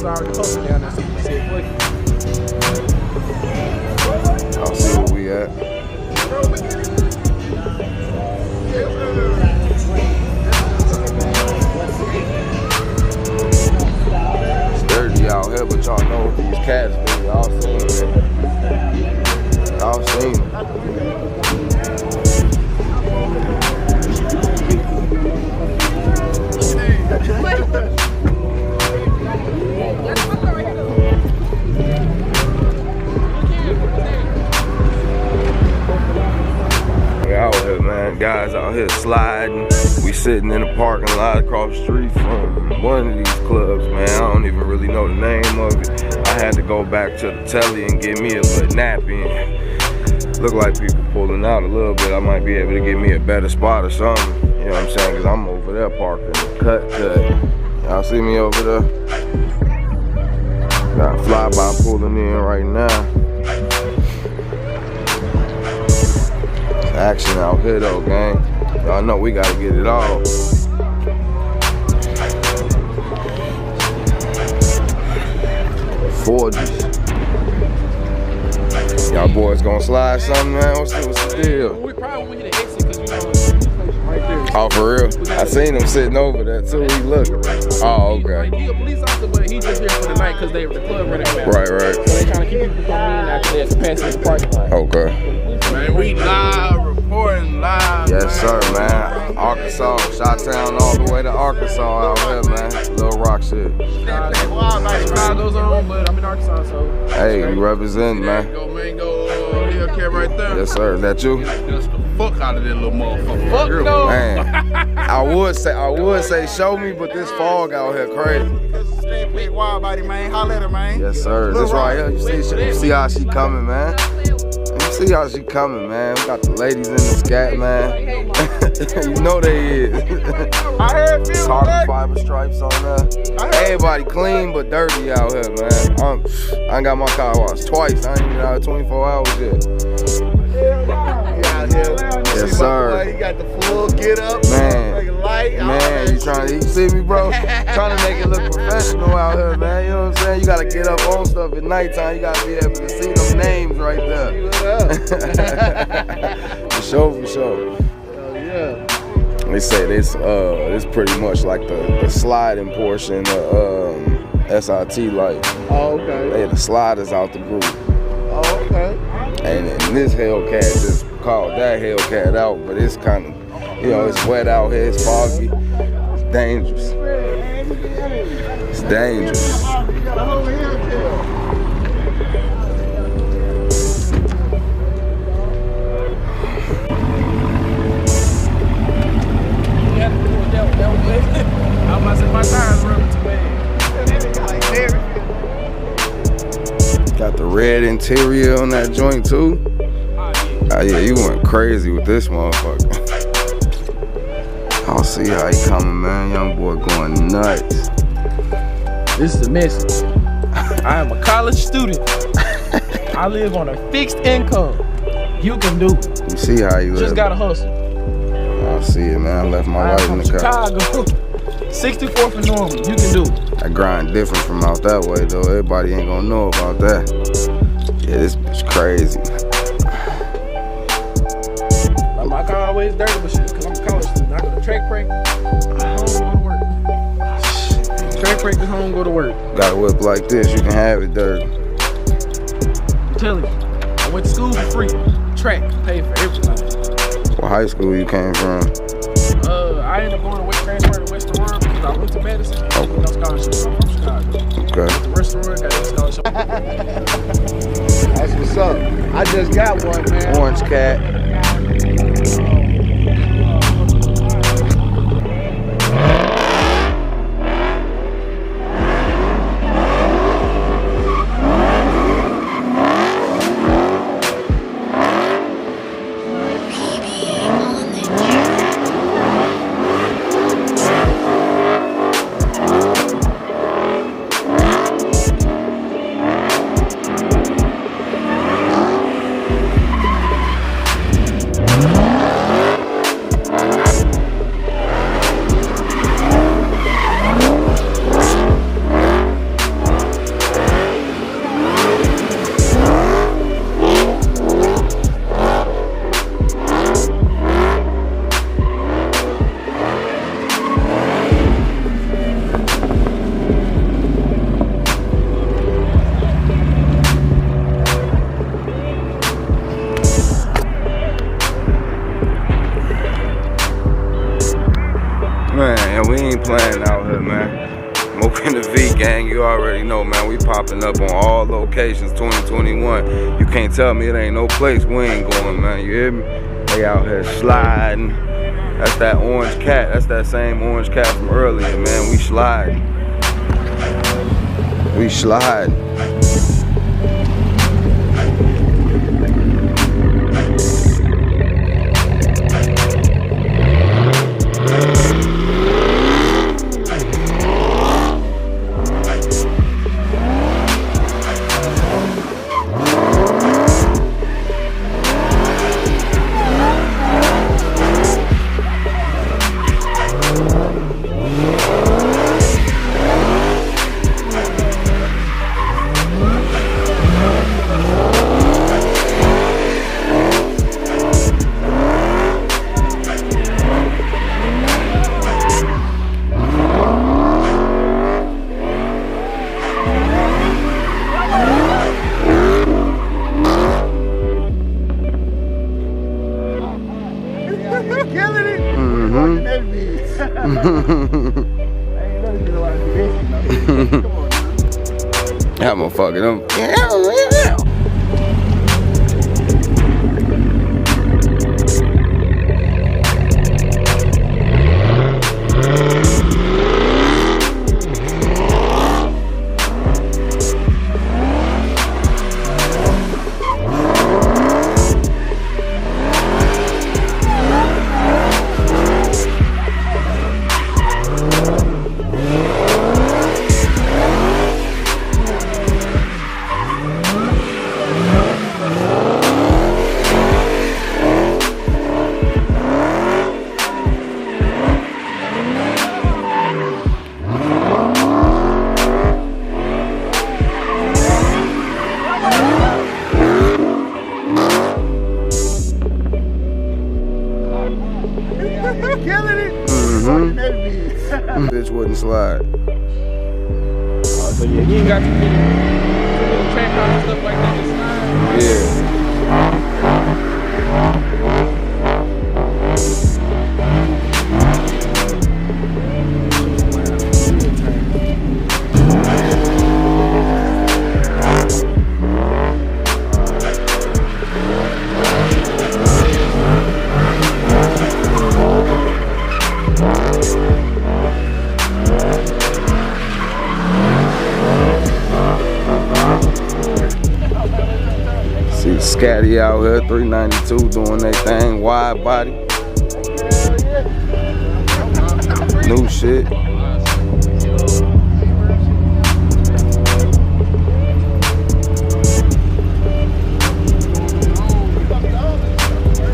is already posted down there, so you can see it quick. I'll see where we at. It's dirty out here, but y'all know what these cats do. Y'all seen it. Y'all seen it. Out here, man. Guys out here sliding. We sitting in the parking lot across the street from one of these clubs, man. I don't even really know the name of it. I had to go back to the telly and get me a little nap in. Look like people pulling out a little bit. I might be able to get me a better spot or something. You know what I'm saying? Because I'm over there parking. Cut. Y'all see me over there? Got a flyby pulling in right now. Action out here though, gang. Y'all know we gotta get it all. Forges. Y'all boys gonna slide something, man? What's the deal? We probably won't hit an exit because we know the place right there. Oh, for real? I seen him sitting over there too. He looking. Oh, okay. He a police officer, but he just here for the night because the club running around. Right. So they trying to keep people coming in after they have capacity in the parking lot. Okay. Man, we live, reporting live. Yes, sir, man. Arkansas, Chi-Town all the way to Arkansas out here, man. Little Rock shit. Chicago's on, but I'm in Arkansas, so. Hey, you representing, man. Go, Hellcat right there. Yes, sir. That you? Just the fuck out of that little motherfucker. Fuck no. Man, I would say show me, but this fog out here crazy. Wild body, man. Holla at her, man. Yes, sir. This right here, you see how she coming, man. You see how she coming, man. We got the ladies in the scat, man. You know they is. I heard you. Carbon fiber stripes on there. Everybody clean but dirty out here, man. I ain't got my car washed twice. I ain't even out 24 hours yet. Yes, sir. You got the full get up, man. Light. Man, you see me, bro? Trying to make it look professional out here, man. You know what I'm saying? You gotta get up on stuff at nighttime. You gotta be able to see them names right there. For sure. They say this pretty much like the sliding portion of srt-life. Oh, okay. They the sliders out the group. Oh, okay. And this Hellcat just called that Hellcat out, but it's kind of, you know, it's wet out here, it's foggy, it's dangerous. It's dangerous. I'm about to say my tires running too bad. Got the red interior on that joint too. Oh yeah, you went crazy with this motherfucker. I'll see how he coming, man. Young boy going nuts. This is the message. I am a college student. I live on a fixed income. You can do it. You see how you live. Just gotta hustle. I see it, man. I left my wife in the car. Chicago. 64th and Norman. You can do it. I grind different from out that way though. Everybody ain't gonna know about that. Yeah, this bitch crazy. Like my car always dirty, but shit, cause I'm a college student. I go to track practice, home, go to work. Track practice, home, go to work. Got a whip like this, you can have it dirty. I'm telling you, I went to school for free. Track, paid for everything. What high school you came from? I ended up going to transfer to Western World because I went to medicine. Okay. No scholarship. I'm from Chicago. Okay. Went to Western World, got a scholarship. That's what's up. I just got one, man. Orange cat. Mook and the V gang, you already know, man. We popping up on all locations 2021. You can't tell me it ain't no place we ain't going, man. You hear me? They out here sliding. That's that orange cat. That's that same orange cat from earlier, man. We sliding. We sliding. That motherfucker, them. Bitch wouldn't slide. So yeah, you ain't got too many track on and stuff like that to slide. Yeah. See Scatty out here, 392 doing their thing, wide body. New shit.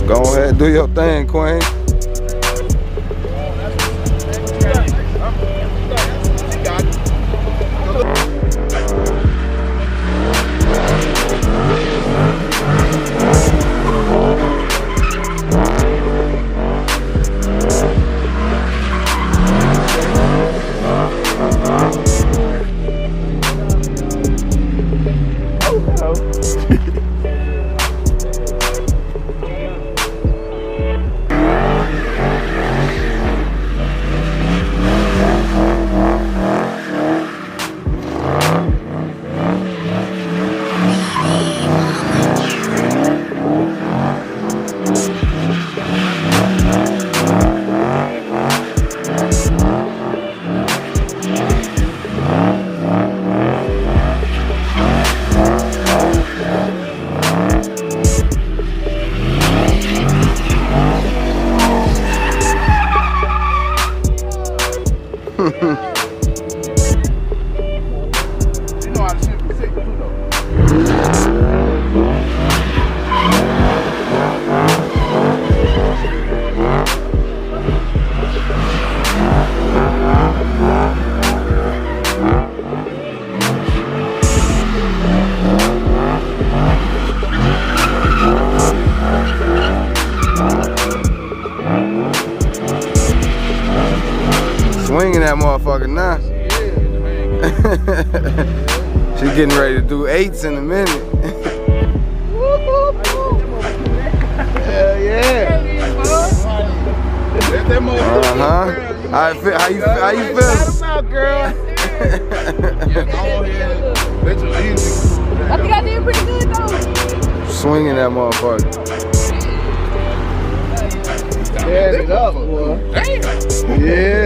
Go ahead, do your thing, Queen. Swinging that motherfucker now. She's getting ready to do 8s in a minute. Hell yeah. How you feeling? Shout 'em out, girl. Yeah, go ahead. Let your easy. I think I did pretty good though. Swinging that motherfucker. Gas it up, boy. Damn. Yeah.